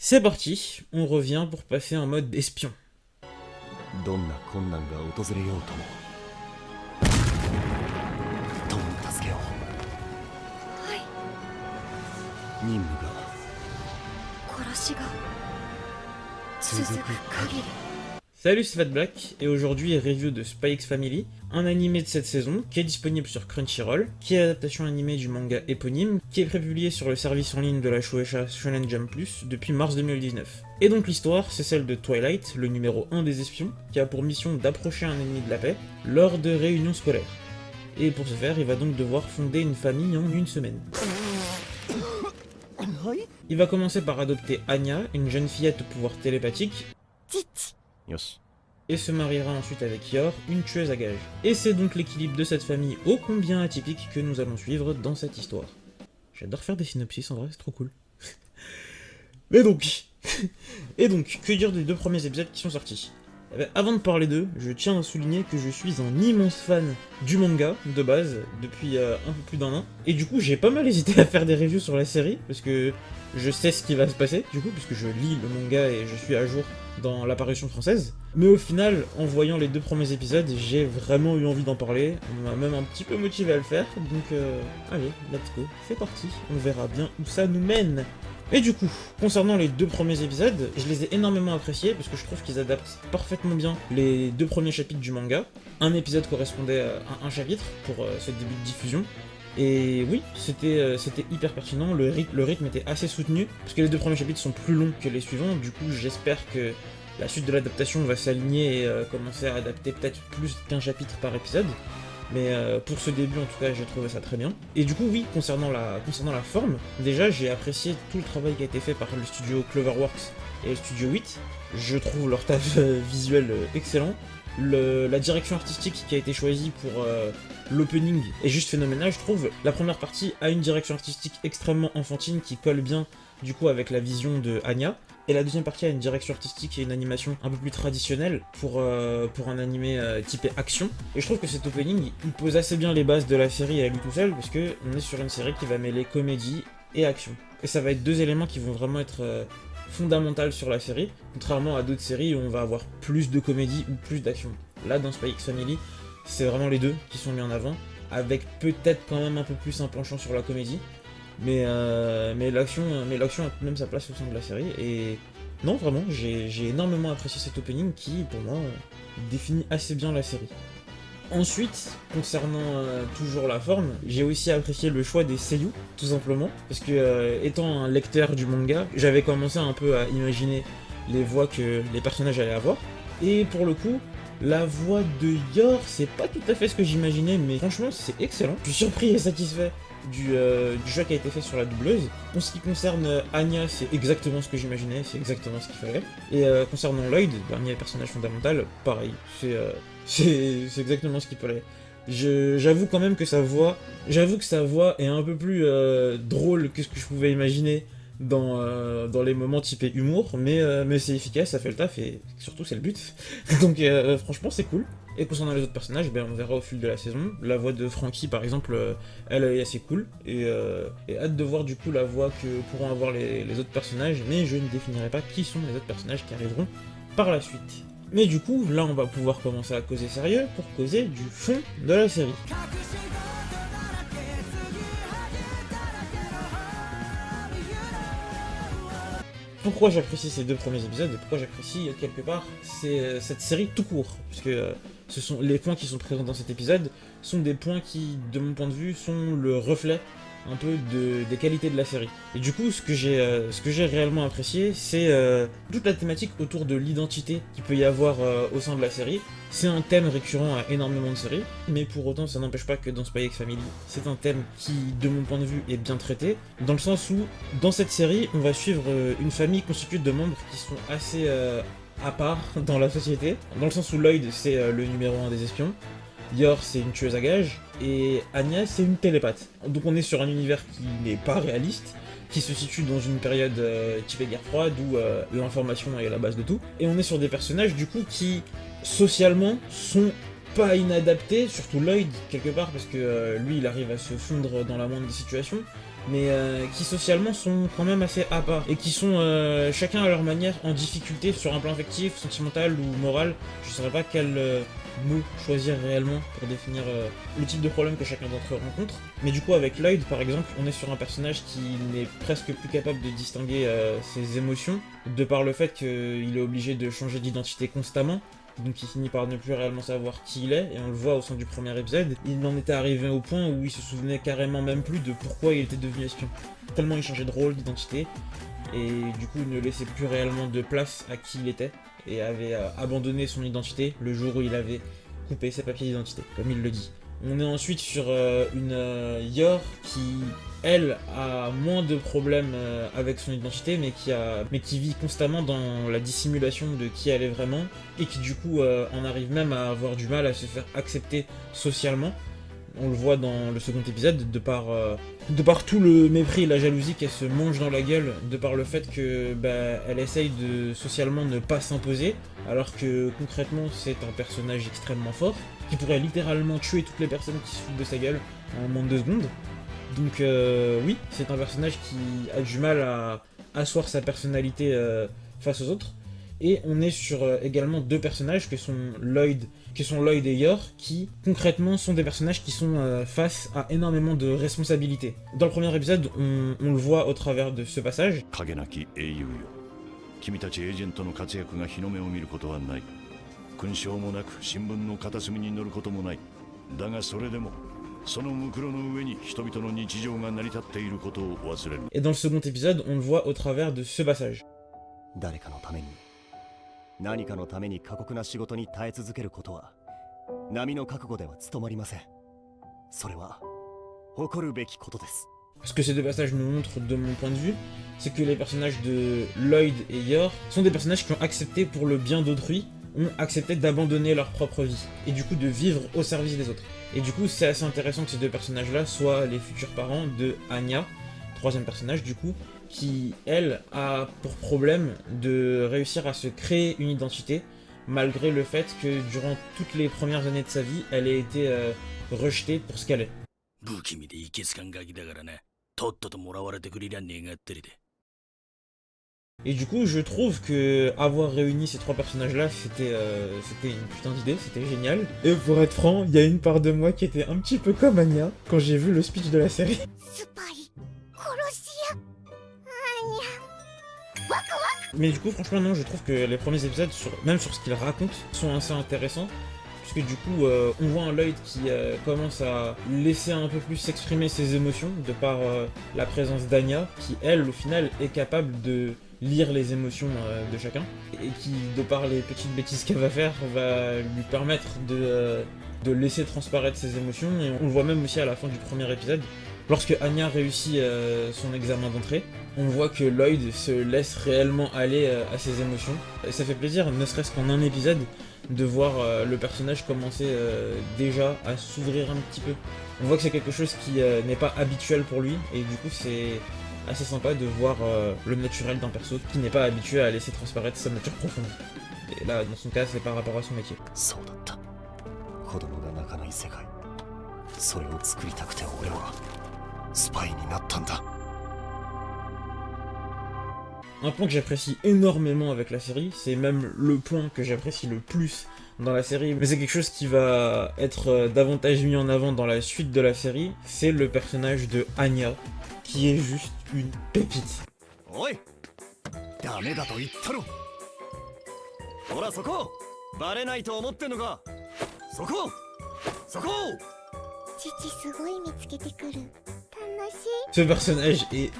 C'est parti, on revient pour passer en mode espion. どんな困難が訪れようとも友の助けをはい任務が殺しが続続くく限り Salut, c'est Fat Black, et aujourd'hui review de Spy X Family, un animé de cette saison qui est disponible sur Crunchyroll, qui est l'adaptation animée du manga éponyme, qui est prépublié sur le service en ligne de la Shueisha Shonen Jump Plus depuis mars 2019. Et donc l'histoire, c'est celle de Twilight, le numéro 1 des espions, qui a pour mission d'approcher un ennemi de la paix lors de réunions scolaires. Et pour ce faire, il va donc devoir fonder une famille en une semaine. Il va commencer par adopter Anya, une jeune fillette au pouvoir télépathique, 父よし et se mariera ensuite avec Yor, une tueuse à gages. Et c'est donc l'équilibre de cette famille ô combien atypique que nous allons suivre dans cette histoire. J'adore faire des synopsis, en vrai, c'est trop cool. Mais donc... Et donc, que dire des deux premiers épisodes qui sont sortis? Eh ben, avant de parler d'eux, je tiens à souligner que je suis un immense fan du manga, de base, depuis un peu plus d'un an. Et du coup, j'ai pas mal hésité à faire des reviews sur la série, parce que je sais ce qui va se passer, du coup, puisque je lis le manga et je suis à jour dans l'apparition française. Mais au final, en voyant les deux premiers épisodes, j'ai vraiment eu envie d'en parler. On m'a même un petit peu motivé à le faire, donc allez, let's go, c'est parti. On verra bien où ça nous mène. Et du coup, concernant les deux premiers épisodes, je les ai énormément appréciés parce que je trouve qu'ils adaptent parfaitement bien les deux premiers chapitres du manga. Un épisode correspondait à un chapitre pour ce début de diffusion. Et oui, c'était hyper pertinent, le rythme était assez soutenu, parce que les deux premiers chapitres sont plus longs que les suivants, du coup j'espère que la suite de l'adaptation va s'aligner et commencer à adapter peut-être plus qu'un chapitre par épisode. Mais pour ce début, en tout cas, j'ai trouvé ça très bien. Et du coup, oui, concernant la forme, déjà, j'ai apprécié tout le travail qui a été fait par le studio Cloverworks et le studio 8. Je trouve leur taf visuel excellent. La direction artistique qui a été choisie pour l'opening est juste phénoménale, je trouve. La première partie a une direction artistique extrêmement enfantine qui colle bien, du coup, avec la vision de Anya. Et la deuxième partie a une direction artistique et une animation un peu plus traditionnelle pour un animé typé action. Et je trouve que cet opening, il pose assez bien les bases de la série à lui tout seul, parce que on est sur une série qui va mêler comédie et action. Et ça va être deux éléments qui vont vraiment être fondamentaux sur la série, contrairement à d'autres séries où on va avoir plus de comédie ou plus d'action. Là, dans Spy X Family, c'est vraiment les deux qui sont mis en avant, avec peut-être quand même un peu plus un penchant sur la comédie. Mais l'action a tout de même sa place au sein de la série, et non, vraiment, j'ai énormément apprécié cet opening qui, pour moi, définit assez bien la série. Ensuite, concernant toujours la forme, j'ai aussi apprécié le choix des seiyuu, tout simplement, parce que étant un lecteur du manga, j'avais commencé un peu à imaginer les voix que les personnages allaient avoir, et pour le coup, la voix de Yor, c'est pas tout à fait ce que j'imaginais, mais franchement, c'est excellent. Je suis surpris et satisfait du choix qui a été fait sur la doubleuse. En ce qui concerne Anya, c'est exactement ce que j'imaginais, c'est exactement ce qu'il fallait. Et concernant Lloyd, dernier personnage fondamental, pareil, c'est exactement ce qu'il fallait. J'avoue quand même que sa voix est un peu plus drôle que ce que je pouvais imaginer dans les moments typés humour, mais c'est efficace, ça fait le taf, et surtout c'est le but. Donc franchement c'est cool. Et concernant les autres personnages, ben, on verra au fil de la saison. La voix de Frankie par exemple, elle est assez cool, et hâte de voir du coup la voix que pourront avoir les autres personnages, mais je ne définirai pas qui sont les autres personnages qui arriveront par la suite. Mais du coup, là on va pouvoir commencer à causer sérieux pour causer du fond de la série. Pourquoi j'apprécie ces deux premiers épisodes et pourquoi j'apprécie quelque part cette série tout court, puisque ce sont les points qui sont présents dans cet épisode sont des points qui, de mon point de vue, sont le reflet un peu des qualités de la série. Et du coup, ce que j'ai réellement apprécié, c'est toute la thématique autour de l'identité qu'il peut y avoir au sein de la série. C'est un thème récurrent à énormément de séries, mais pour autant, ça n'empêche pas que dans Spy X Family, c'est un thème qui, de mon point de vue, est bien traité, dans le sens où, dans cette série, on va suivre une famille constituée de membres qui sont assez à part dans la société, dans le sens où Lloyd, c'est le numéro 1 des espions, Yor, c'est une tueuse à gages, et Anya, c'est une télépathe. Donc on est sur un univers qui n'est pas réaliste, qui se situe dans une période typée guerre froide, où l'information est la base de tout. Et on est sur des personnages, du coup, qui, socialement, sont pas inadaptés, surtout Lloyd, quelque part, parce que lui, il arrive à se fondre dans la moindre des situations, mais qui socialement sont quand même assez à part, et qui sont chacun à leur manière en difficulté sur un plan affectif, sentimental ou moral. Je saurais pas quel mot choisir réellement pour définir le type de problème que chacun d'entre eux rencontre. Mais du coup avec Lloyd par exemple, on est sur un personnage qui n'est presque plus capable de distinguer ses émotions, de par le fait qu'il est obligé de changer d'identité constamment. Donc il finit par ne plus réellement savoir qui il est, et on le voit au sein du premier épisode, il en était arrivé au point où il se souvenait carrément même plus de pourquoi il était devenu espion. Tellement il changeait de rôle, d'identité, et du coup il ne laissait plus réellement de place à qui il était, et avait abandonné son identité le jour où il avait coupé ses papiers d'identité, comme il le dit. On est ensuite sur une Yor qui, elle, a moins de problèmes avec son identité, mais qui vit constamment dans la dissimulation de qui elle est vraiment, et qui du coup en arrive même à avoir du mal à se faire accepter socialement. On le voit dans le second épisode, de par tout le mépris et la jalousie qu'elle se mange dans la gueule, de par le fait que elle essaye de socialement ne pas s'imposer, alors que concrètement c'est un personnage extrêmement fort, qui pourrait littéralement tuer toutes les personnes qui se foutent de sa gueule en moins de 2 secondes. Donc oui, c'est un personnage qui a du mal à asseoir sa personnalité face aux autres. Et on est sur également 2 personnages qui sont Lloyd et Yor, qui concrètement sont des personnages qui sont face à énormément de responsabilités. Dans le premier épisode, on le voit au travers de ce passage. 影なき英雄よ、君たちエージェントの活躍が日の目を見ることはない。勲章もなく新聞の片隅に載ることもない。だがそれでもそのムクロの上に人々の日常が成り立っていることを忘れる。 Et dans le second épisode, on le voit au travers de ce passage. 誰かのために何かのために過酷な仕事に耐え続けることは並の覚悟では務まりません。それは誇るべきことです。 Ce que ces 2 passages nous montrent de mon point de vue, c'est que les personnages de Lloyd et Yor sont des personnages qui ont accepté pour le bien d'autrui, ont accepté d'abandonner leur propre vie, et du coup de vivre au service des autres. Et du coup c'est assez intéressant que ces 2 personnages-là soient les futurs parents de Anya, 3e personnage du coup, qui, elle, a pour problème de réussir à se créer une identité, malgré le fait que durant toutes les premières années de sa vie, elle ait été rejetée pour ce qu'elle est. Et du coup, je trouve que avoir réuni ces 3 personnages-là, c'était une putain d'idée, c'était génial. Et pour être franc, il y a une part de moi qui était un petit peu comme Anya quand j'ai vu le speech de la série. Mais du coup, franchement, non, je trouve que les premiers épisodes, même sur ce qu'ils racontent, sont assez intéressants. Puisque du coup, on voit un Lloyd qui commence à laisser un peu plus s'exprimer ses émotions, de par la présence d'Anya, qui, elle, au final, est capable de lire les émotions de chacun, et qui, de par les petites bêtises qu'elle va faire, va lui permettre de laisser transparaître ses émotions. Et on le voit même aussi à la fin du premier épisode, lorsque Anya réussit son examen d'entrée, on voit que Lloyd se laisse réellement aller à ses émotions. Et ça fait plaisir, ne serait-ce qu'en un épisode, de voir le personnage commencer déjà à s'ouvrir un petit peu. On voit que c'est quelque chose qui n'est pas habituel pour lui, et du coup c'est assez sympa de voir le naturel d'un perso qui n'est pas habitué à laisser transparaître sa nature profonde. Et là, dans son cas, c'est par rapport à son métier. そうだった。子供が泣かない世界。それを作りたくて俺はスパイになったんだ。 Un point que j'apprécie énormément avec la série, c'est même le point que j'apprécie le plus dans la série, mais c'est quelque chose qui va être davantage mis en avant dans la suite de la série, c'est le personnage de Anya, qui est juste une pépite. Oi! ダメだと言ったろ。ほらそこ！バレないと思ってんのか。そこ！そこ！父すごい見つけてくる。楽しい。 Ce personnage est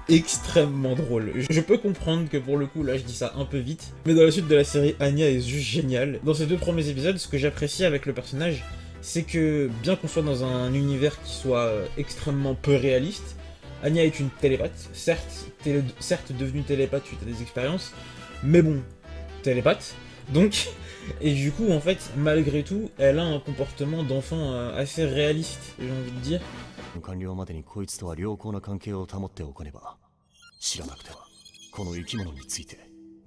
extrêmement drôle. Je peux comprendre que pour le coup, là je dis ça un peu vite, mais dans la suite de la série, Anya est juste géniale. Dans ces 2 premiers épisodes, ce que j'apprécie avec le personnage, c'est que bien qu'on soit dans un univers qui soit extrêmement peu réaliste, Anya est une télépathe, certes devenue télépathe suite à des expériences, mais bon, télépathe, donc... Et du coup, en fait, malgré tout, elle a un comportement d'enfant assez réaliste, j'ai envie de dire. 完了までにこいつとは良好な関係を保っておかねば。知らなくてはこの生き物について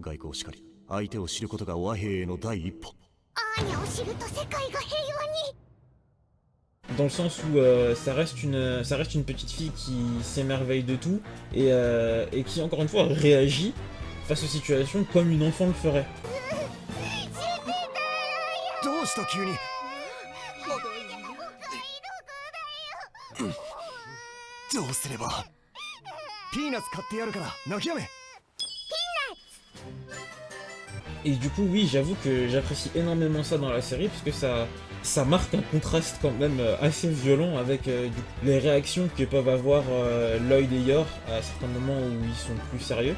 外交しかり相手を知ることが和平への第一歩。アーニャを知ると世界が平和に。dans le sens où ça reste une petite fille qui s'émerveille de tout et qui encore une fois réagit face aux situations comme une enfant le ferait. どうした急に。どうすれば。ピーナッツ買ってやるから泣きやめ。 Et du coup, oui, j'avoue que j'apprécie énormément ça dans la série, parce que ça marque un contraste quand même assez violent avec les réactions que peuvent avoir Lloyd et Yor à certains moments où ils sont plus sérieux.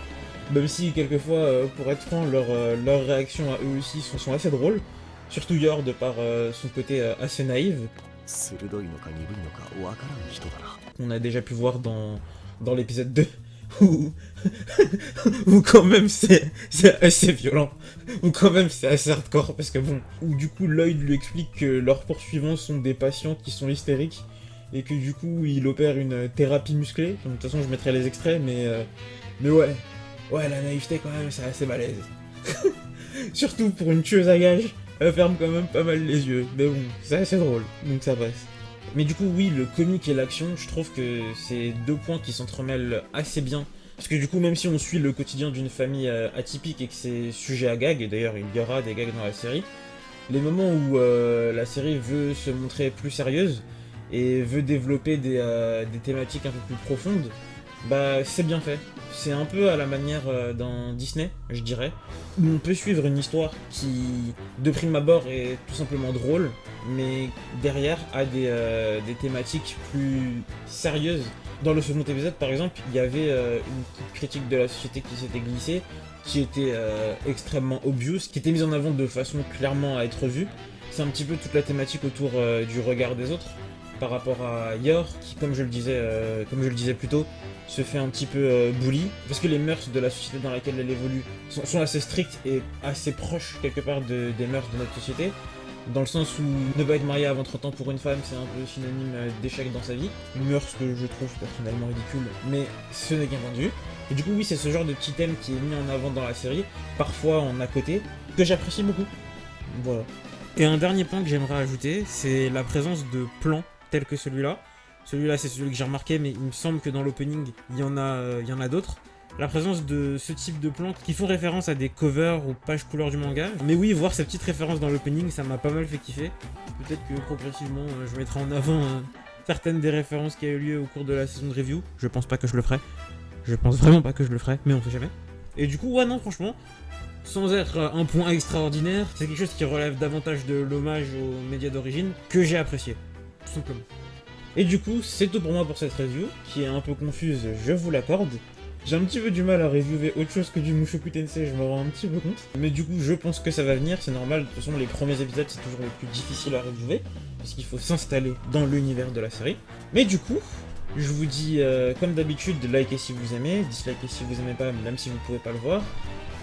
Même si, quelquefois, pour être franc, leurs réactions à eux aussi sont assez drôles. Surtout Yor, de par son côté assez naïf. 鋭いのか鈍いのかわからん人だな。 On a déjà pu voir dans l'épisode 2. Où quand même c'est assez violent, où quand même c'est assez hardcore, parce que bon, où du coup Lloyd lui explique que leurs poursuivants sont des patients qui sont hystériques, et que du coup il opère une thérapie musclée. Donc, de toute façon je mettrai les extraits, mais ouais, la naïveté quand même c'est assez balèze. Surtout pour une tueuse à gages, elle ferme quand même pas mal les yeux, mais bon, c'est assez drôle, donc ça passe. Mais du coup, oui, le comique et l'action, je trouve que c'est deux points qui s'entremêlent assez bien. Parce que du coup, même si on suit le quotidien d'une famille atypique et que c'est sujet à gag, et d'ailleurs il y aura des gags dans la série, les moments où la série veut se montrer plus sérieuse et veut développer des thématiques un peu plus profondes, bah c'est bien fait. C'est un peu à la manière d'un Disney, je dirais, où on peut suivre une histoire qui, de prime abord, est tout simplement drôle, mais derrière a des thématiques plus sérieuses. Dans le second épisode, par exemple, il y avait une petite critique de la société qui s'était glissée, qui était extrêmement obvious, qui était mise en avant de façon clairement à être vue. C'est un petit peu toute la thématique autour du regard des autres, par rapport à Yor, qui, comme je le disais plus tôt, se fait un petit peu bully, parce que les mœurs de la société dans laquelle elle évolue sont assez strictes et assez proches quelque part des mœurs de notre société, dans le sens où ne pas être marié avant 30 ans pour une femme, c'est un peu synonyme d'échec dans sa vie, une mœurs que je trouve personnellement ridicule, mais ce n'est qu'un point de vue. Et du coup oui, c'est ce genre de petit thème qui est mis en avant dans la série, parfois en à côté, que j'apprécie beaucoup. Voilà. Et un dernier point que j'aimerais ajouter, c'est la présence de plans tels que celui-là. Celui-là, c'est celui que j'ai remarqué, mais il me semble que dans l'opening, il y en a d'autres. La présence de ce type de plans qui font référence à des covers ou pages couleurs du manga. Mais oui, voir ces petites références dans l'opening, ça m'a pas mal fait kiffer. Peut-être que progressivement, je mettrai en avant certaines des références qui a eu lieu au cours de la saison de review. Je pense pas que je le ferai. Je pense vraiment pas que je le ferai, mais on sait jamais. Et du coup, ouais, non, franchement, sans être un point extraordinaire, c'est quelque chose qui relève davantage de l'hommage aux médias d'origine que j'ai apprécié. Tout simplement. Et du coup, c'est tout pour moi pour cette review, qui est un peu confuse, je vous l'accorde. J'ai un petit peu du mal à reviewer autre chose que du Mushoku Tensei, je me rends un petit peu compte. Mais du coup, je pense que ça va venir, c'est normal. De toute façon, les premiers épisodes, c'est toujours les plus difficiles à reviewer, parce qu'il faut s'installer dans l'univers de la série. Mais du coup, je vous dis, comme d'habitude, likez si vous aimez, dislikez si vous aimez pas, même si vous pouvez pas le voir.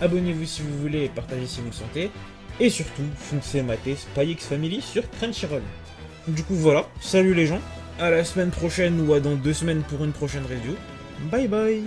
Abonnez-vous si vous voulez et partagez si vous le sentez. Et surtout, foncez mater Spy X Family sur Crunchyroll. Du coup, voilà, salut les gens. À la semaine prochaine ou à dans 2 semaines pour une prochaine review. Bye bye.